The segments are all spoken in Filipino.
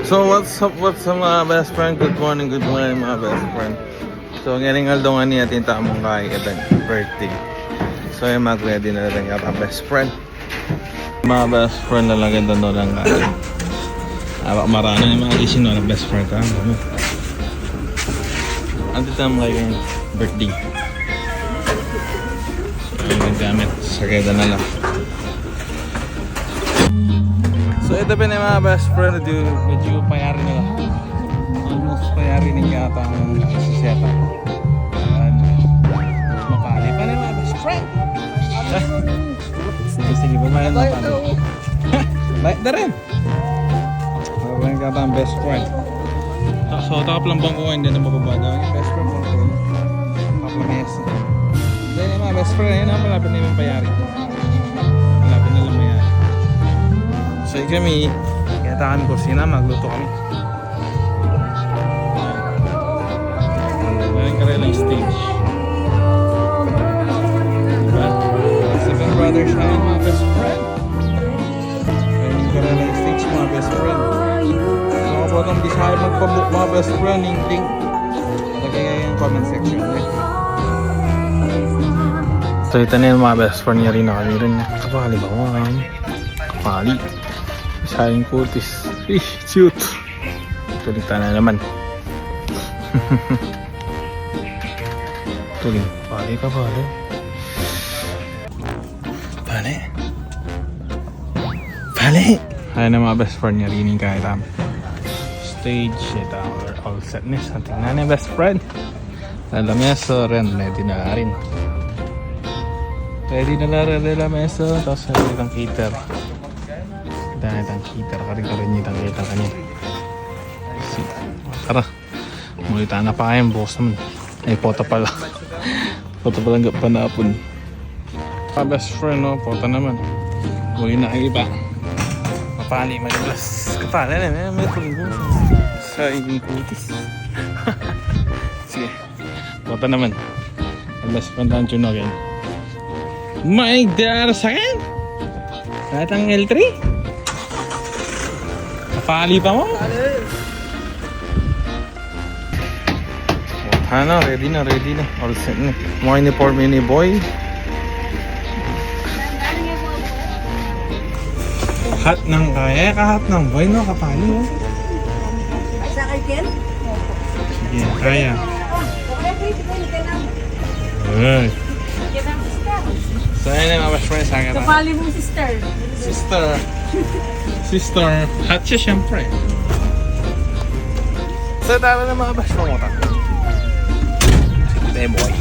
So what's up mga best friend? Good morning mga best friend. So ngayon Aldo nga niya tinta mong kay event birthday. So yung mag-ready na lang yung best friend. Mga best friend na lang ganda no lang marano yung mga gising no ng best friend ka. Ang tinta mong kay birthday. So yung gamit sa keda na lang. So ito pa na mga best friend, medyo payari nila. Almost payari niya yata ang siseta. Ayan. Mapali pa na mga best friend. Sige, babayan na pali. Bayad na rin. Babayan ka ang best friend. So takap lang bang kuha, hindi na mababada. Ang best friend mo rin. Papamayas na. Then yung mga best friend, yun ang malapit na yung payari. Malapit na lang mayari. So kami, kaya kami kusina, magluto kami. Maraming karelang stage. Diba? Seven brothers na yung mga best friend. Maraming karelang stage mga best friend. So kapag ang desire magpabook mga best friend, link. Lagay kayo yung comment section. So ito na yung mga best friend niya rin na kami rin. Kapali ba mga kapali? Sayang kutis. Shoot. Tulig na naman. Tulig. Pali ka pali. Pali. Pali. Ayan na mga best friend niya rin kahit stage. Ito all setness. Tingnan na best friend. Alam meso rin. Ready na rin. Ready na rin nila meso. Tapos ready ng cater. Itang kita ka rin itang kita kanya. Tara, mulita na pa kayong boss naman. Ay, pota pala. Pota pala hanggang panapon. Best friend, no? Pota naman. Muli na kayo iba. Mapali, malilas. Kapala na, may tulong sa iging kutis. Sige, pota naman. Best friend ang tune again. My God, sa akin? Lahat ang L3? Pali pa mo? Ano, ready na. All set na. Mga uniform ni boy. Hat ng kaya, kahat ng boy, no? Kapali, oh. Sa akin? Sige, kaya. Ay. So, ayun na mga best friends sa akin. Kapali mo, sister. Sister, hot siya siyempre. So, tara na mga best friend mo. Sige, boy.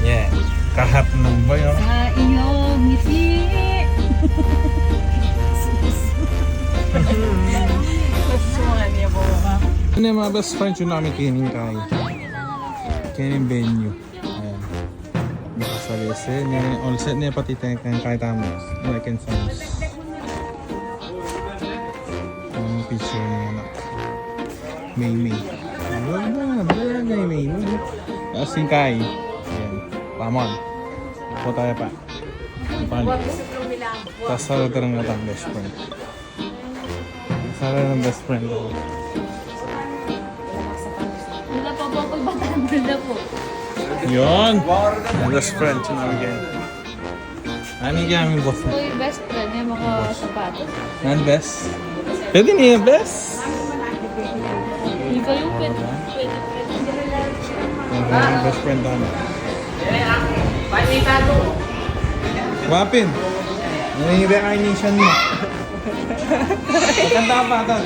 Yeah. Kahat ng boy, oh. Sa iyong ngiti. Kasuhan niya po ka. Ano yung mga best friends yun namin kining kayo? Kining venue. Ayan. Nakasalisi. All set niya pati tayo kahit tamos. Like and sounds. Ang picture niya anak. May. May. Tapos yung Kai. Ayan. Pamon. Ako tayo pa. Pali. Tapos sarado ng natang best friend. Sarado ng best friend ako. Wala pa po pagbataan na po. Yun! Ang best friend, sinabi kayo. Ano yung gaming boss mo? Ito yung best friend niya, makasapatos. Ano best? Pwede niya yung best? Hindi pa yung pwede. Yung best friend namin. Wapin! Nangyi-recognition mo. Maganda ka pa ito.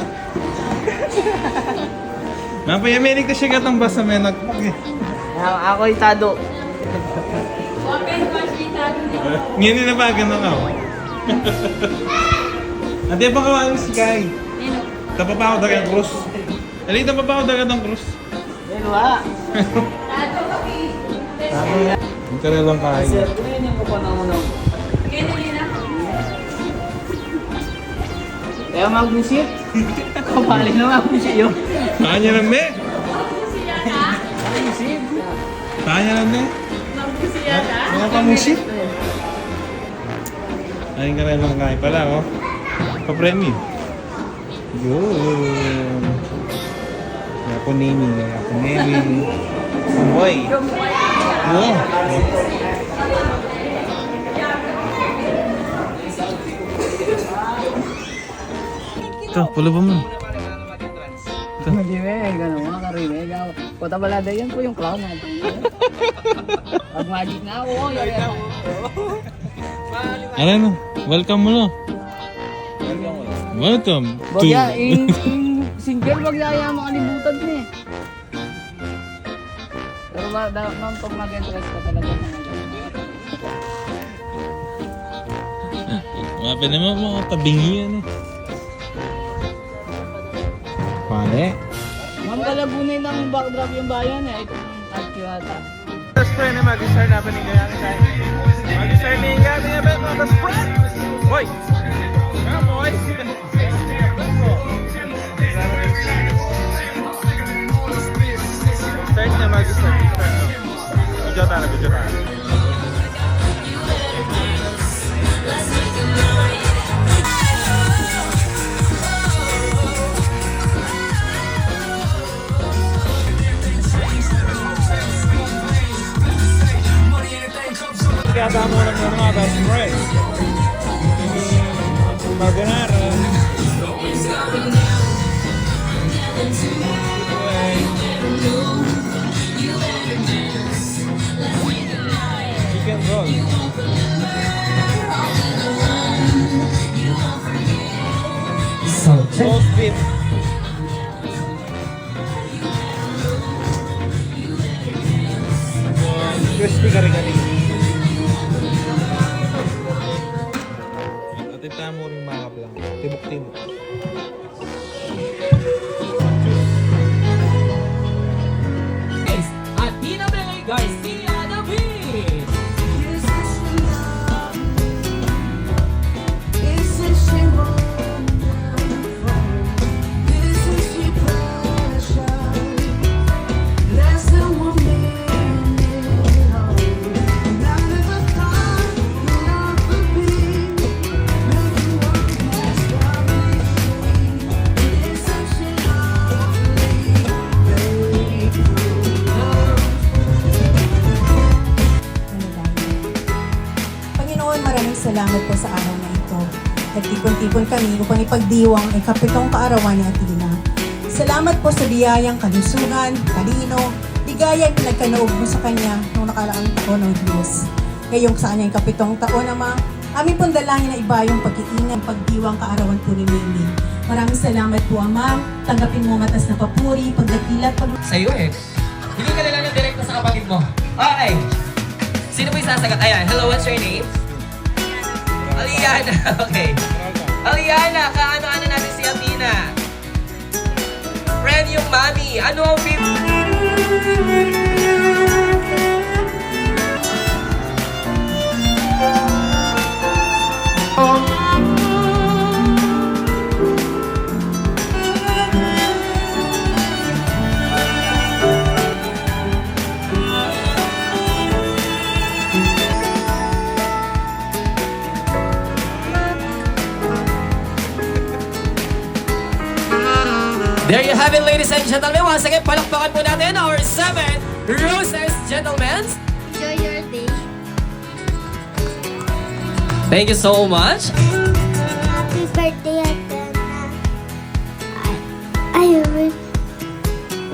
Napayamilig na siya katang basta may nagpag eh. Ako itado. Ngayon na ba ganun ako? Ate pa kawain si Kai. Tapapaw dagat krus. Ali tapapaw dagat ng krus. Dalawa. Ito na lang Kai. Sir, kunin yung kuko ng uno. Kaya mag-visit. Kapali na mag-visit yun. Kanya lang ne? Mag-visit. Kanya lang ne? Mga pamusit. Ayun ka rin lang Kai pala oh. Pa-premium. Yun. Kaya po naming. Boy. Yeah. Ito, pulo ba mo? Hindi gano'n mga karinig. Puta balada yan po yung clown natin. Pag magic na ako, yari ako. Ano na? Welcome mo na. Welcome to... Bagya, in single bagya yung mga libutan niya eh. Pero ba, nang pag mag-interest ka talaga ng Mga naman mga tabingi yan eh. Pare. Ma'am, kalabunin ng backdrop yung bayan eh. Itong Alkiwata. Best friend na mag-start na ba ni Gayang tayo? Mag-start ni Gayang na ba mga best friend? Boy! Come boy! Start na mag-start. Video tayo. Kaya mo lang yung mga best friends. Maganara. Chicken roll. Roast beef. Crispy kari-kari. Atita mo rin makap lang. Tibok-tibok. Athena May Garcia David. Panginoon, maraming salamat po sa araw na ito. Nagtipon-tipon kami upang ipagdiwang ang ikapitong kaarawan ni Athena. Salamat po sa biyayang kalusugan, talino, ligaya ang pinagkanoob mo sa kanya noong nakaraang taon ng Diyos. Ngayong sa kanyang ikapitong taon, Ama, aming pong dalangin na iba yung pag-iingat, pagdiwang kaarawan po ni Mimi. Maraming salamat po, Ama. Tanggapin mo matas na papuri, pagdakilat, Sa'yo eh. Hindi ka na lang direkta sa kapatid mo. Okay. Sino po yung sasagot? Ayan. Hello, what's your name? Aliana. Okay. Aliana, kaano-ano natin si Athena? Friend yung mami. Ano ang There you have it, ladies and gentlemen. Once again, palakpakan po natin our 7 roses, gentlemen. Enjoy your day. Thank you so much. Happy birthday, Athena. I wish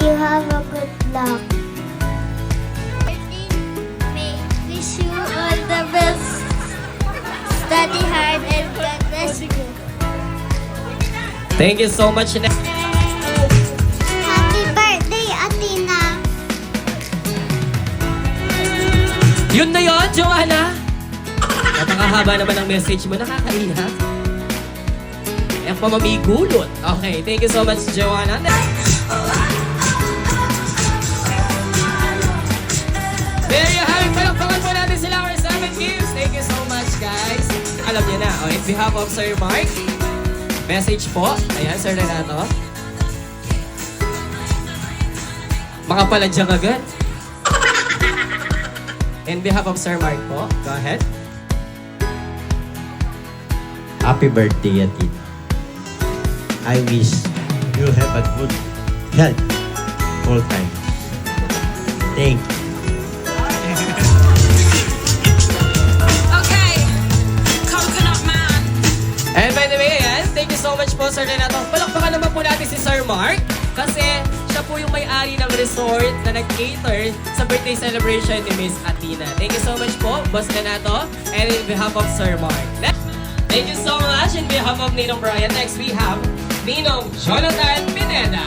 you have a good luck. May wish you all the best. Study hard and God bless you. Thank you so much. Happy birthday, Athena. Yun na yun, Joanna. Napakahaba naman ang message mo. Nakakaiyak. Ang pamamigulot. Okay, thank you so much, Joanna. There you have it. Palakpakan po natin sila our 7 gifts. Thank you so much, guys. Alam niyo na. On behalf of Sir Mark, message po. Ayan, Sir Renato. Makapalandyang agad. In behalf of Sir Mark po, go ahead. Happy birthday, Athena. I wish you have a good health all time. Thank you. And by the way, yes, thank you so much po, Sir Renato. Palakpakan naman po natin si Sir Mark kasi siya po yung may-ari ng resort na nag-cater sa birthday celebration ni Miss Athena. Thank you so much po, Boss Renato, and in behalf of Sir Mark. Thank you so much in behalf of Ninong Brian. Next, we have Ninong Jonathan Pineda.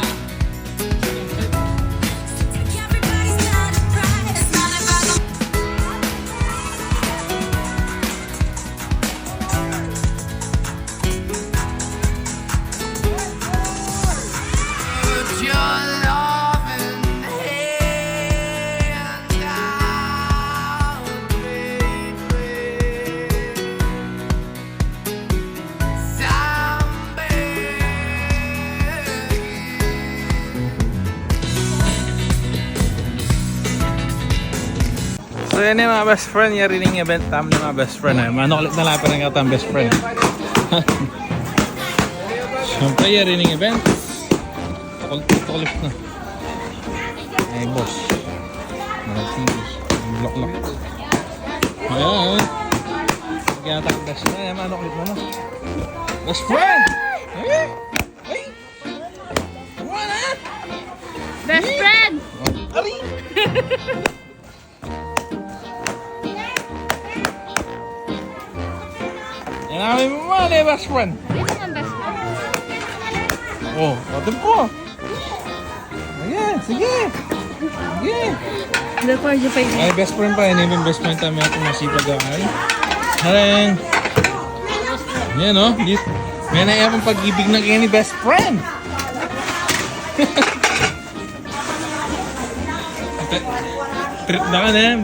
So yan yung mga best friend, yung rining event tam ng mga best friend. Mano ulit na lapit ng katang best friend. Siyempre yung rining event. Tukulit na. Ay boss. Mga TV. Lock. Ayan. Kaya takot best friend. Ayan, mano ulit na. Best friend! Ay! Come on, Best friend! Ari! Yan namin mo man eh, best friend. Sino ang best friend? Oh, atin po. Sige. Therefore, you pay me. Ay, best friend pa. Yan yung best friend tayo kung masipag ay. Haring. Yan o. May na yung pag-ibig ng kayo ni best friend. Trip na ka na yan.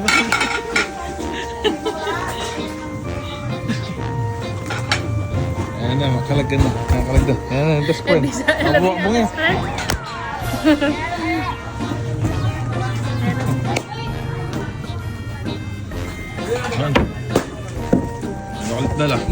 Ayan na, makalagyan na. Ayan na, best friend. Mabukbong yan. Ayan. Makulit na lang.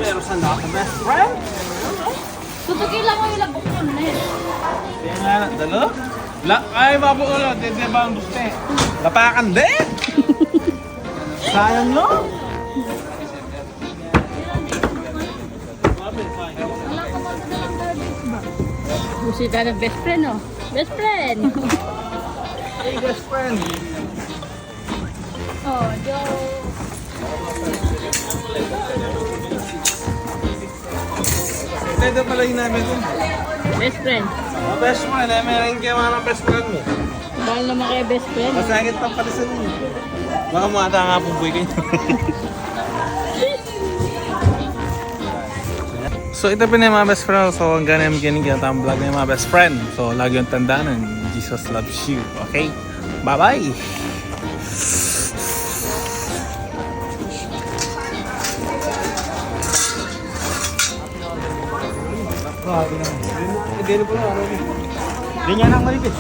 Meron sa lahat ng best friend. Tutugil lang ko yung labok ko na eh. Kaya nga na, dalo? Ay, mabuo na. Di ba ang gusto? Lapakan din! Sayang no? Busita ng best friend, oh. Best friend! Hey, best friend! Oh, Joe. Ito pala yung namin dun. Best friend. Oh, best friend, eh, meron kayo mga best friend mo. Dahil naman kayo best friend. Masakit pa pala sa inyo. Baka mata nga pong buhay kayo. So ito pa na yung mga best friend. So hanggang namin kinigyan ang vlog na yung mga best friend. So lagi yung tandaan, Jesus loves you. Okay? Bye-bye! Grabe naman. Ganyan pala. Ganyan ang maligit.